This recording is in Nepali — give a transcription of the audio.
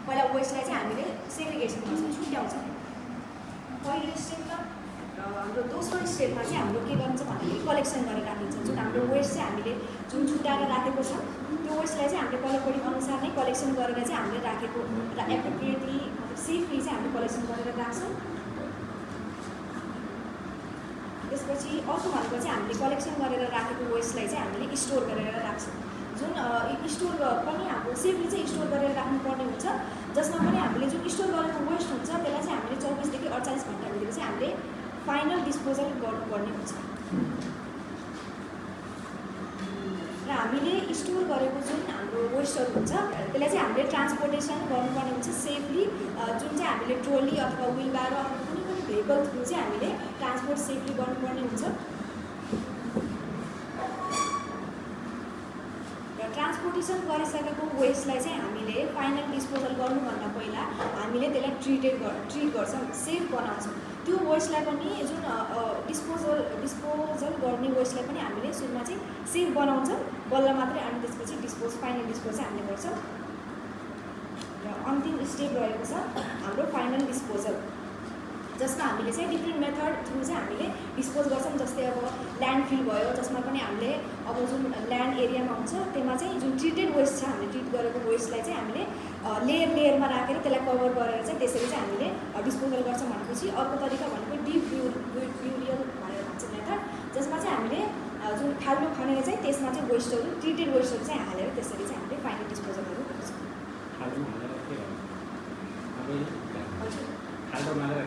पहिला वेस्टलाई चाहिँ हामीले सेग्रिगेसन गर्छौँ, छुट्याउँछौँ। पहिलो स्टेपमा हाम्रो दोस्रो स्टेपमा चाहिँ हाम्रो के गर्छ भन्दाखेरि कलेक्सन गरेर राखिन्छ। जुन हाम्रो वेस्ट चाहिँ हामीले जुन छुट्याएर राखेको छ त्यो वेस्टलाई चाहिँ हामीले कलर कोडिङ अनुसार नै कलेक्सन गरेर चाहिँ हामीले राखेको र एप्रोप्रिएटली मतलब सेफली चाहिँ हामीले कलेक्सन गरेर राख्छौँ। त्यसपछि अर्को भनेको चाहिँ हामीले कलेक्सन गरेर राखेको वेस्टलाई चाहिँ हामीले स्टोर गरेर राख्छौँ। जुन स्टोर पनि हाम्रो सेफली चाहिँ स्टोर गरेर राख्नुपर्ने हुन्छ, जसमा पनि हामीले जुन स्टोर गरेको वेस्ट हुन्छ त्यसलाई चाहिँ हामीले 24 देखि 48 घन्टाभित्र चाहिँ हामीले फाइनल डिस्पोजल गर्नुपर्ने हुन्छ। र हामीले स्टोर गरेको जुन हाम्रो वेस्टहरू हुन्छ त्यसलाई चाहिँ हामीले ट्रान्सपोर्टेसन गर्नुपर्ने हुन्छ सेफली। जुन चाहिँ हामीले ट्रोली अथवा विलबारो अथवा कुनै पनि भेहिकल थ्रु चाहिँ हामीले ट्रान्सपोर्ट सेफली गर्नुपर्ने हुन्छ। ट्रान्सपोर्टेसन गरिसकेको वेस्टलाई चाहिँ हामीले फाइनल डिस्पोजल गर्नुभन्दा पहिला हामीले त्यसलाई ट्रिट गर्छौँ, सेफ बनाउँछौँ। त्यो वेस्टलाई पनि जुन डिस्पोजल गर्ने वेस्टलाई पनि हामीले सुरुमा चाहिँ सेफ बनाउँछौँ बल्ल मात्रै, अनि त्यसपछि फाइनल डिस्पोज चाहिँ हामीले गर्छौँ। र अन्तिम स्टेप रहेको छ हाम्रो फाइनल डिस्पोजल, जसमा हामीले चाहिँ डिफ्रेन्ट मेथड थ्रु चाहिँ हामीले डिस्पोज गर्छौँ। जस्तै अब ल्यान्डफिल भयो, जसमा पनि हामीले अब जुन ल्यान्ड एरियामा हुन्छ त्यसमा चाहिँ जुन ट्रिटेड वेस्ट छ हामीले ट्रिट गरेको वेस्टलाई चाहिँ हामीले लेयरमा राखेर त्यसलाई कभर गरेर चाहिँ त्यसरी चाहिँ हामीले डिस्पोजल गर्छौँ। भनेपछि अर्को तरिका भनेको डिप ब्युरियल भनेर भन्छ मेथड, जसमा चाहिँ हामीले जुन खाल्डो खनेर चाहिँ त्यसमा चाहिँ वेस्टहरू ट्रिटेड वेस्टहरू चाहिँ हालेर त्यसरी चाहिँ हामीले फाइनल डिस्पोजलहरू गर्छौँ। खाल्डो मानेर